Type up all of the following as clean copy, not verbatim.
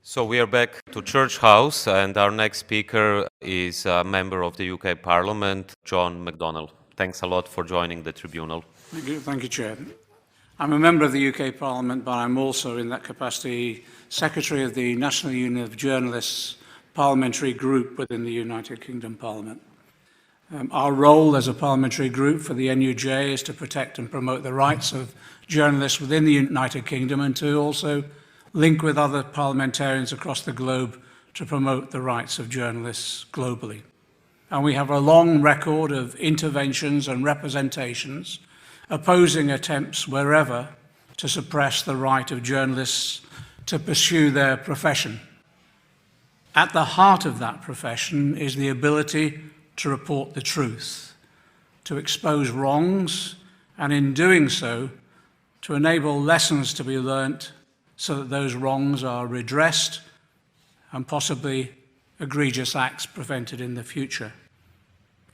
So we are back to Church House, and our next speaker is a member of the UK Parliament, John McDonnell. Thanks a lot for joining the tribunal. Thank you, Chair. I'm a member of the UK Parliament, but I'm also in that capacity Secretary of the National Union of Journalists parliamentary group within the United Kingdom Parliament. Our role as a parliamentary group for the NUJ is to protect and promote the rights of journalists within the United Kingdom and to also link with other parliamentarians across the globe to promote the rights of journalists globally. And we have a long record of interventions and representations opposing attempts wherever to suppress the right of journalists to pursue their profession. At the heart of that profession is the ability to report the truth, to expose wrongs, and in doing so, to enable lessons to be learnt so that those wrongs are redressed and possibly egregious acts prevented in the future.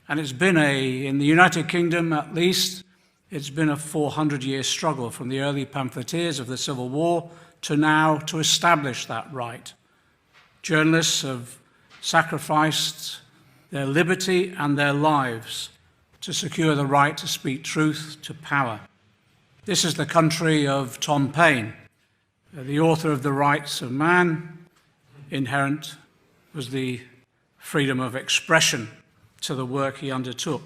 And it's been in the United Kingdom at least, it's been a 400-year struggle from the early pamphleteers of the Civil War to now to establish that right. Journalists have sacrificed their liberty and their lives to secure the right to speak truth to power. This is the country of Tom Paine, the author of The Rights of Man. Inherent was the freedom of expression to the work he undertook.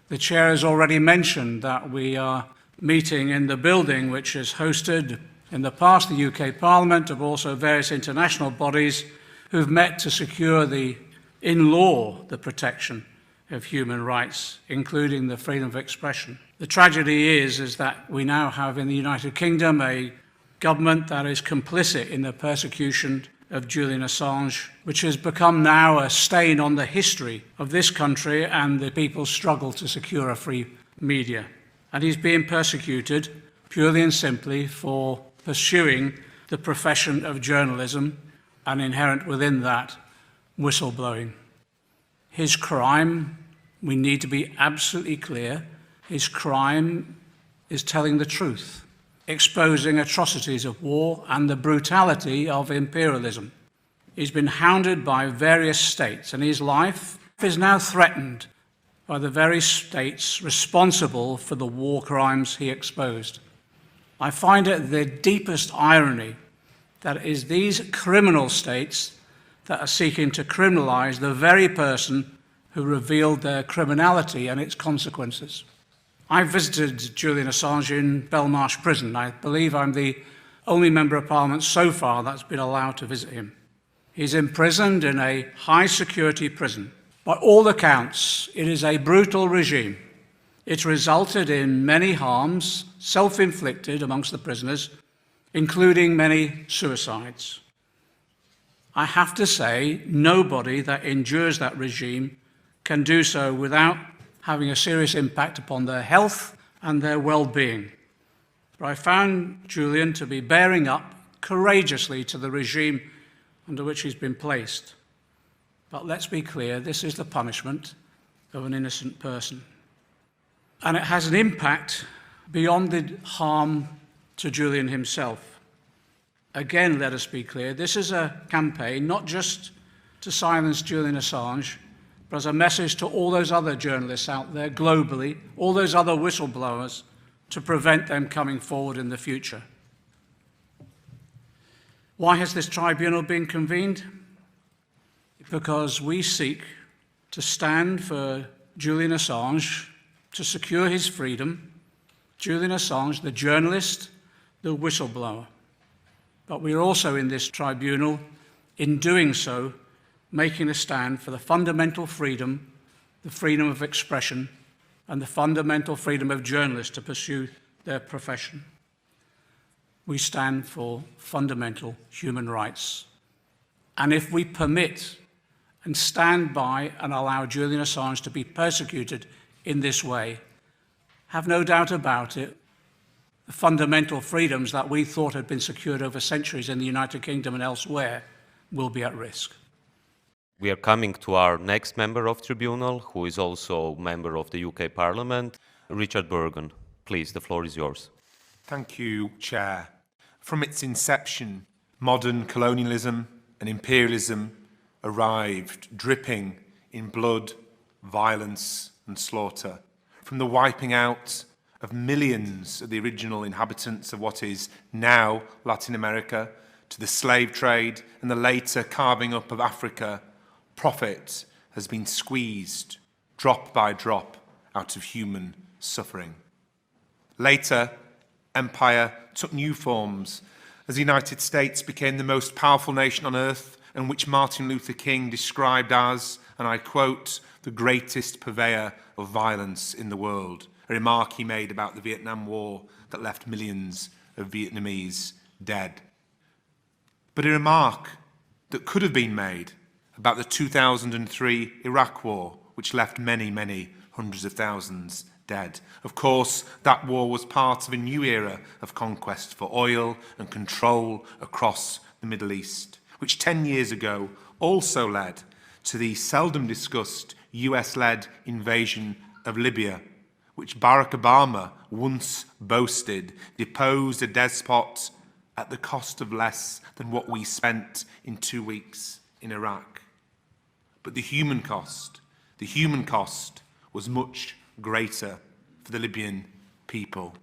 The chair has already mentioned that we are meeting in the building which has hosted in the past the UK Parliament, but also various international bodies who've met to secure in law the protection of human rights, including the freedom of expression. The tragedy is that we now have in the United Kingdom a government that is complicit in the persecution of Julian Assange, which has become now a stain on the history of this country and the people's struggle to secure a free media. And he's being persecuted purely and simply for pursuing the profession of journalism and inherent within that, whistleblowing. His crime, we need to be absolutely clear, his crime is telling the truth, exposing atrocities of war and the brutality of imperialism. He's been hounded by various states, and his life is now threatened by the very states responsible for the war crimes he exposed. I find it the deepest irony that it is these criminal states that are seeking to criminalize the very person who revealed their criminality and its consequences. I visited Julian Assange in Belmarsh Prison. I believe I'm the only member of Parliament so far that's been allowed to visit him. He's imprisoned in a high-security prison. By all accounts, it is a brutal regime. It's resulted in many harms, self-inflicted amongst the prisoners, including many suicides. I have to say, nobody that endures that regime can do so without having a serious impact upon their health and their well-being. But I found Julian to be bearing up courageously to the regime under which he's been placed. But let's be clear, this is the punishment of an innocent person. And it has an impact beyond the harm to Julian himself. Again, let us be clear, this is a campaign not just to silence Julian Assange, but as a message to all those other journalists out there globally, all those other whistleblowers, to prevent them coming forward in the future. Why has this tribunal been convened? Because we seek to stand for Julian Assange, to secure his freedom, Julian Assange, the journalist, the whistleblower. But we are also in this tribunal, in doing so, making a stand for the fundamental freedom, the freedom of expression, and the fundamental freedom of journalists to pursue their profession. We stand for fundamental human rights. And if we permit and stand by and allow Julian Assange to be persecuted in this way, have no doubt about it, the fundamental freedoms that we thought had been secured over centuries in the United Kingdom and elsewhere will be at risk. We are coming to our next member of Tribunal, who is also a member of the UK Parliament, Richard Burgon. Please, the floor is yours. Thank you, Chair. From its inception, modern colonialism and imperialism arrived, dripping in blood, violence and slaughter, from the wiping out of millions of the original inhabitants of what is now Latin America, to the slave trade and the later carving up of Africa. Profit has been squeezed, drop by drop, out of human suffering. Later, empire took new forms as the United States became the most powerful nation on earth, and which Martin Luther King described as, and I quote, the greatest purveyor of violence in the world, a remark he made about the Vietnam War that left millions of Vietnamese dead. But a remark that could have been made about the 2003 Iraq War, which left many, many hundreds of thousands dead. Of course, that war was part of a new era of conquest for oil and control across the Middle East, which 10 years ago also led to the seldom discussed US-led invasion of Libya, which Barack Obama once boasted deposed a despot at the cost of less than what we spent in 2 weeks in Iraq. But the human cost was much greater for the Libyan people.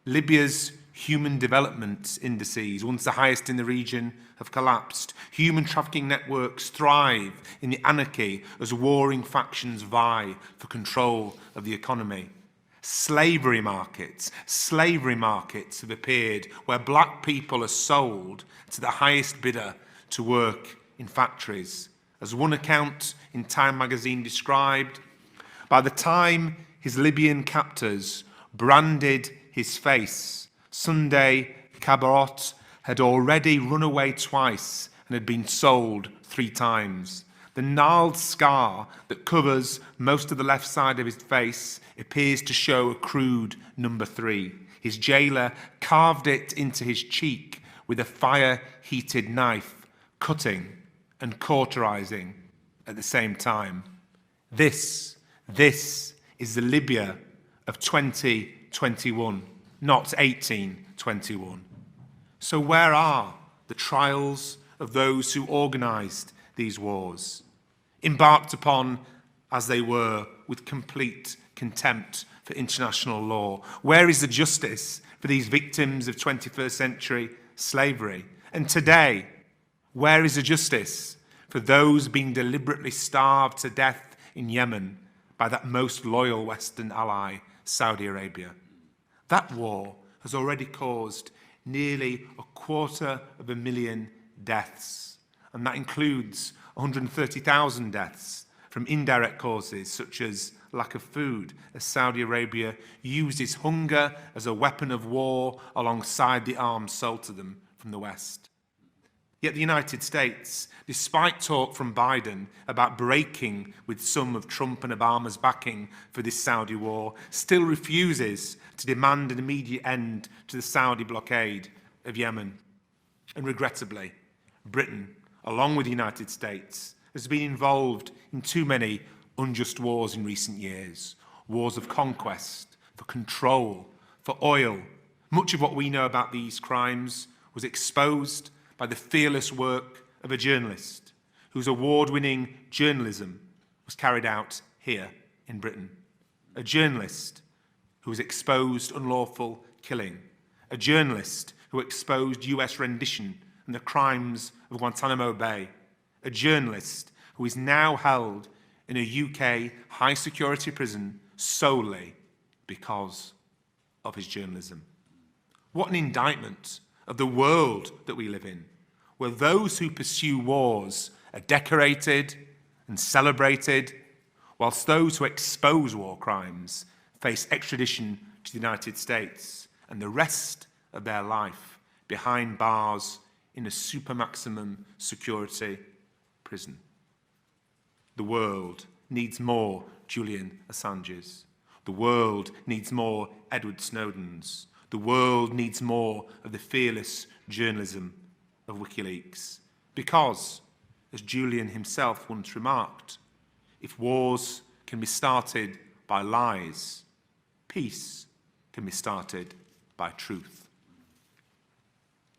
Libya's human development indices, once the highest in the region, have collapsed. Human trafficking networks thrive in the anarchy as warring factions vie for control of the economy. Slavery markets have appeared where black people are sold to the highest bidder to work in factories. As one account in Time magazine described, by the time his Libyan captors branded his face, Sunday Cabarot had already run away twice and had been sold 3 times. The gnarled scar that covers most of the left side of his face appears to show a crude number 3. His jailer carved it into his cheek with a fire-heated knife, cutting and cauterizing at the same time. This is the Libya of 2021, not 1821. So where are the trials of those who organized these wars, embarked upon as they were with complete contempt for international law? Where is the justice for these victims of 21st century slavery? And today, where is the justice for those being deliberately starved to death in Yemen by that most loyal Western ally, Saudi Arabia? That war has already caused nearly 250,000 deaths, and that includes 130,000 deaths from indirect causes such as lack of food, as Saudi Arabia uses hunger as a weapon of war alongside the arms sold to them from the West. Yet the United States, despite talk from Biden about breaking with some of Trump and Obama's backing for this Saudi war, still refuses to demand an immediate end to the Saudi blockade of Yemen. And regrettably, Britain, along with the United States, has been involved in too many unjust wars in recent years. Wars of conquest, for control, for oil. Much of what we know about these crimes was exposed by the fearless work of a journalist whose award-winning journalism was carried out here in Britain. A journalist who has exposed unlawful killing. A journalist who exposed US rendition and the crimes of Guantanamo Bay. A journalist who is now held in a UK high-security prison solely because of his journalism. What an indictment of the world that we live in, where those who pursue wars are decorated and celebrated, whilst those who expose war crimes face extradition to the United States and the rest of their life behind bars in a super maximum security prison. The world needs more Julian Assanges. The world needs more Edward Snowdens. The world needs more of the fearless journalism of WikiLeaks. Because, as Julian himself once remarked, if wars can be started by lies, peace can be started by truth.